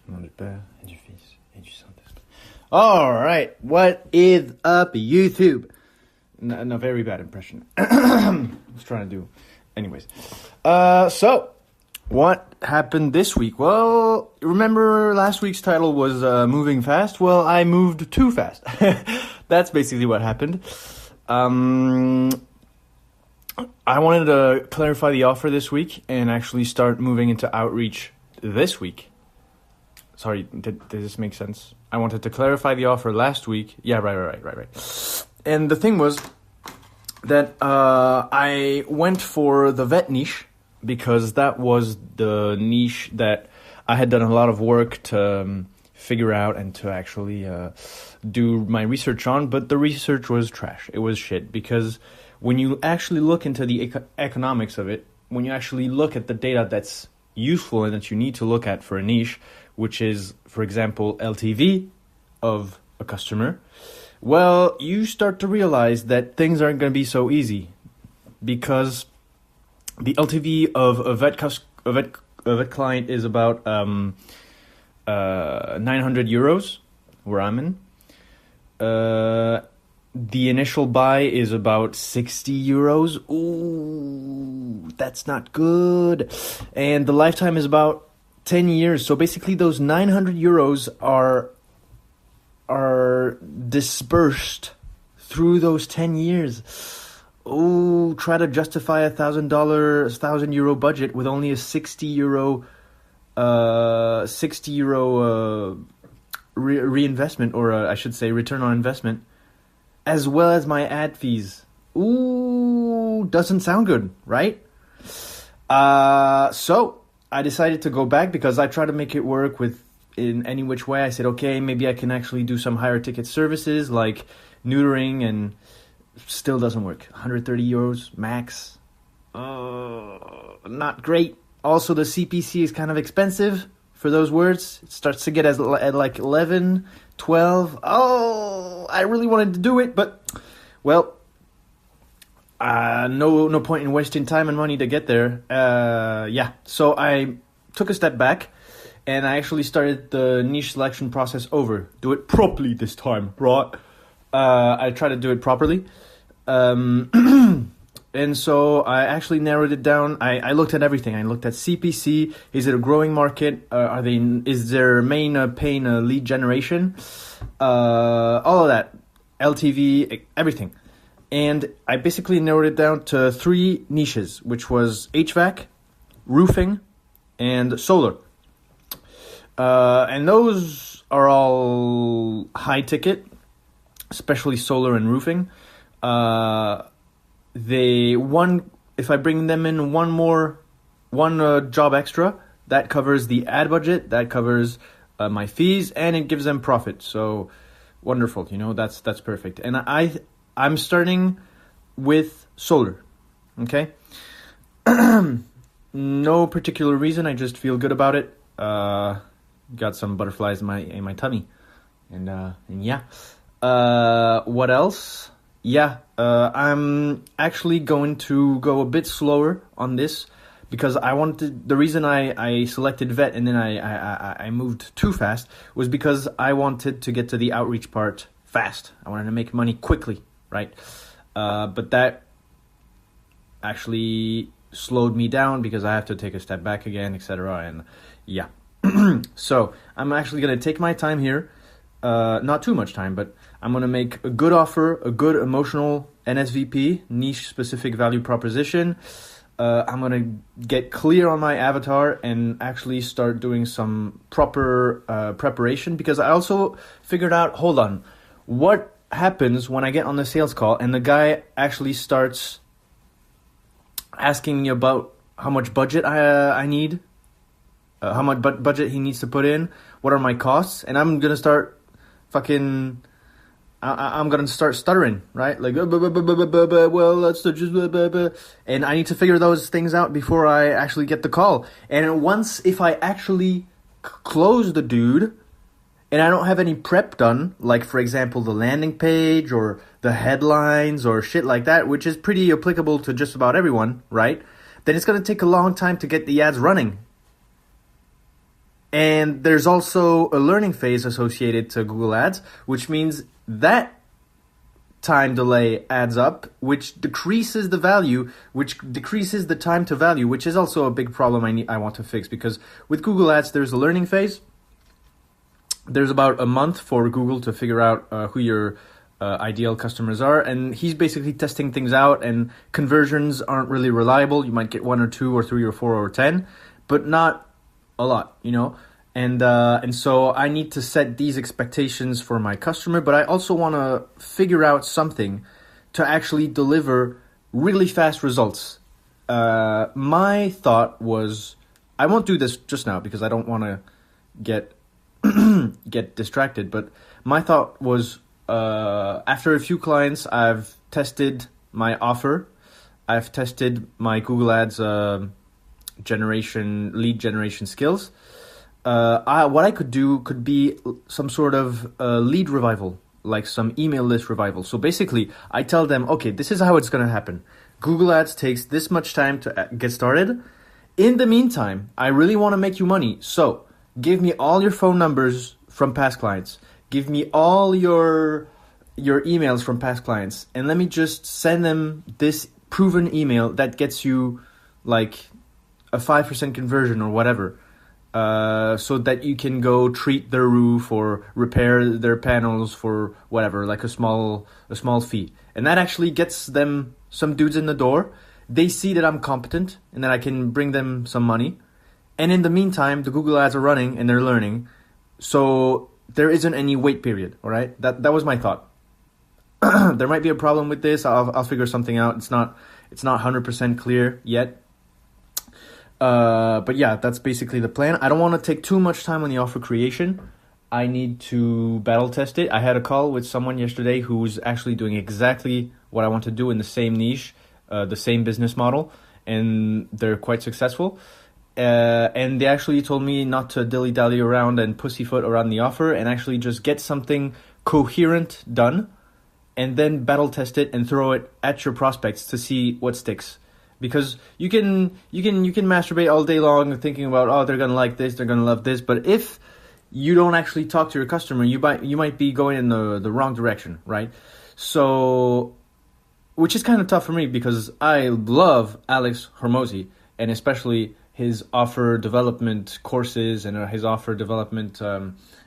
Au nom du Père et du Fils et du Saint-Esprit. All right, what is up, YouTube? No, very bad impression. I was trying to do. Anyways, so what happened this week? Well, remember last week's title was moving fast? Well, I moved too fast. That's basically what happened. I wanted to clarify the offer this week and actually start moving into outreach this week. Sorry, did this make sense? I wanted to clarify the offer last week. Yeah, right. And the thing was that I went for the vet niche because that was the niche that I had done a lot of work to figure out and to actually do my research on. But the research was trash. It was shit because when you actually look into the economics of it, when you actually look at the data that's useful and that you need to look at for a niche, which is, for example, LTV of a customer, well, you start to realize that things aren't going to be so easy because the LTV of a vet client is about 900 euros, where I'm in. The initial buy is about 60 euros. Ooh, that's not good. And the lifetime is about 10 years. So basically those 900 euros are dispersed through those 10 years. Oh, try to justify $1,000 euro budget with only a 60 euro reinvestment, or I should say return on investment, as well as my ad fees. Ooh, doesn't sound good, right? So I decided to go back because I tried to make it work in any which way. I said, okay, maybe I can actually do some higher ticket services like neutering, and still doesn't work. 130 euros max. Not great. Also, the CPC is kind of expensive for those words. It starts to get at like 11, 12. Oh, I really wanted to do it, but, well, no point in wasting time and money to get there. So I took a step back, and I actually started the niche selection process over. Do it properly this time, right? I try to do it properly. And so I actually narrowed it down. I looked at everything. I looked at CPC. Is it a growing market? Is their main pain lead generation? All of that. LTV, everything. And I basically narrowed it down to 3 niches, which was HVAC, roofing, and solar. And those are all high ticket, especially solar and roofing. If I bring them in one job extra, that covers the ad budget, that covers my fees, and it gives them profit. So wonderful, that's perfect. And I'm starting with solar. Okay. No particular reason. I just feel good about it. Got some butterflies in my tummy, and yeah. What else? Yeah, I'm actually going to go a bit slower on this because the reason I selected vet and then I moved too fast was because I wanted to get to the outreach part fast. I wanted to make money quickly, right? But that actually slowed me down because I have to take a step back again, etc. And yeah, so I'm actually going to take my time here. Not too much time, but I'm going to make a good offer, a good emotional NSVP, niche specific value proposition. I'm going to get clear on my avatar and actually start doing some proper preparation, because I also figured out, hold on, what happens when I get on the sales call and the guy actually starts asking me about how much budget I need, how much budget he needs to put in, what are my costs, and I'm going to start I'm going to start stuttering, right? Like, well, let's just, and I need to figure those things out before I actually get the call. And if I actually close the dude and I don't have any prep done, like, for example, the landing page or the headlines or shit like that, which is pretty applicable to just about everyone, right? Then it's going to take a long time to get the ads running. And there's also a learning phase associated to Google Ads, which means that time delay adds up, which decreases the value, which decreases the time to value, which is also a big problem I want to fix, because with Google Ads, there's a learning phase. There's about a month for Google to figure out who your ideal customers are, and he's basically testing things out, and conversions aren't really reliable. You might get 1 or 2 or 3 or 4 or 10, but not a lot, you know? And so I need to set these expectations for my customer, but I also want to figure out something to actually deliver really fast results. My thought was, I won't do this just now because I don't want to get distracted, but my thought was, after a few clients, I've tested my offer, I've tested my Google Ads lead generation skills. What I could do could be some sort of lead revival, like some email list revival. So basically, I tell them, okay, this is how it's going to happen. Google Ads takes this much time to get started. In the meantime, I really want to make you money. So give me all your phone numbers from past clients. Give me all your emails from past clients. And let me just send them this proven email that gets you like a 5% conversion or whatever. So that you can go treat their roof or repair their panels for whatever, like a small fee. And that actually gets them some dudes in the door. They see that I'm competent and that I can bring them some money. And in the meantime, the Google Ads are running and they're learning. So there isn't any wait period, all right? That was my thought. There might be a problem with this. I'll figure something out. It's not 100% clear yet. But yeah, that's basically the plan. I don't want to take too much time on the offer creation. I need to battle test it. I had a call with someone yesterday who was actually doing exactly what I want to do in the same niche, the same business model, and they're quite successful. And they actually told me not to dilly-dally around and pussyfoot around the offer and actually just get something coherent done and then battle test it and throw it at your prospects to see what sticks. Because you can masturbate all day long thinking about, oh, they're gonna like this, they're gonna love this, but if you don't actually talk to your customer, you might be going in the wrong direction, right? So, which is kind of tough for me because I love Alex Hormozi, and especially his offer development courses and his offer development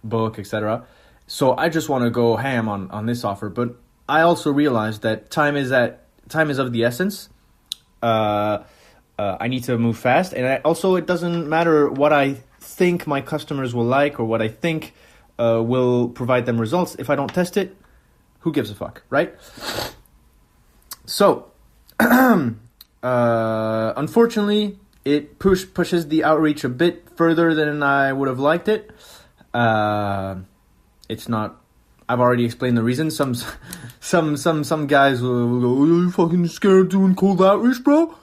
book, etc. So I just want to go ham on this offer, but I also realize that time is of the essence. I need to move fast, and it doesn't matter what I think my customers will like or what I think will provide them results. If I don't test it, who gives a fuck, right? So, unfortunately, it pushes the outreach a bit further than I would have liked it. It's not. I've already explained the reason. Some guys will go, "Are you fucking scared doing cold outreach, bro?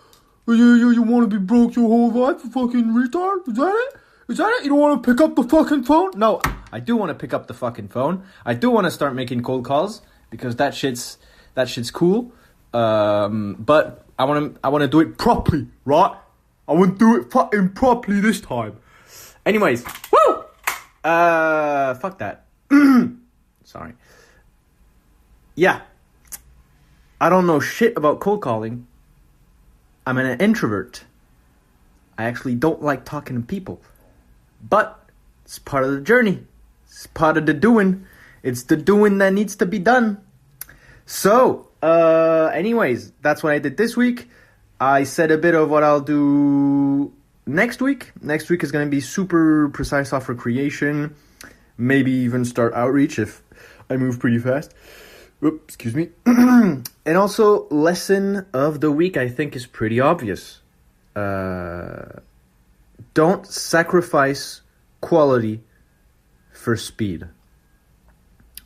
You want to be broke your whole life, you fucking retard? Is that it? Is that it? You don't want to pick up the fucking phone?" No, I do want to pick up the fucking phone. I do want to start making cold calls because that shit's cool. But I want to do it properly, right? I want to do it fucking properly this time. Anyways, woo! Fuck that. Sorry. Yeah. I don't know shit about cold calling. I'm an introvert. I actually don't like talking to people. But it's part of the journey. It's part of the doing. It's the doing that needs to be done. So, anyways, that's what I did this week. I said a bit of what I'll do next week. Next week is going to be super precise offer creation. Maybe even start outreach if I move pretty fast. Oops, excuse me. And also, lesson of the week I think is pretty obvious. Don't sacrifice quality for speed.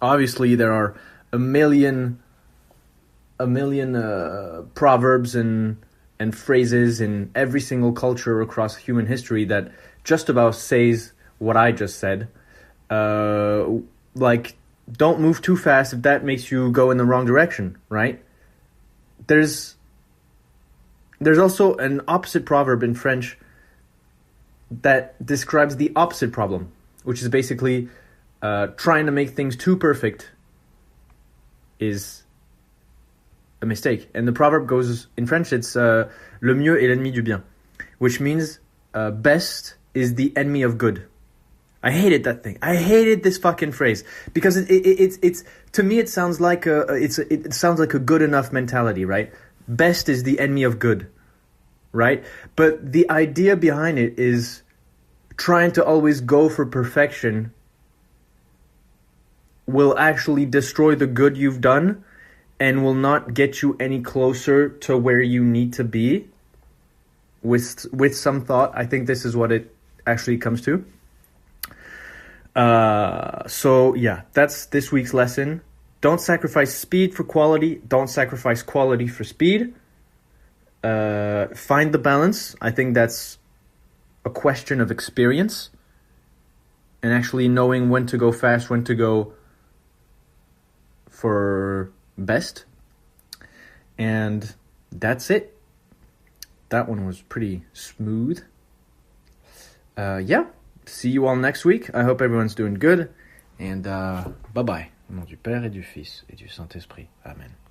Obviously, there are a million proverbs and phrases in every single culture across human history that just about says what I just said. Like, don't move too fast if that makes you go in the wrong direction, right? There's also an opposite proverb in French that describes the opposite problem, which is basically trying to make things too perfect is a mistake. And the proverb goes, in French, it's le mieux est l'ennemi du bien, which means best is the enemy of good. I hated that thing. I hated this fucking phrase because it's to me it sounds like it sounds like a good enough mentality, right? Best is the enemy of good, right? But the idea behind it is trying to always go for perfection will actually destroy the good you've done and will not get you any closer to where you need to be with some thought. I think this is what it actually comes to. So yeah, that's this week's lesson. Don't sacrifice speed for quality. Don't sacrifice quality for speed. Find the balance. I think that's a question of experience and actually knowing when to go fast, when to go for best. And that's it. That one was pretty smooth. Yeah. See you all next week. I hope everyone's doing good. And bye-bye. Au nom du Père et du Fils et du Saint-Esprit. Amen.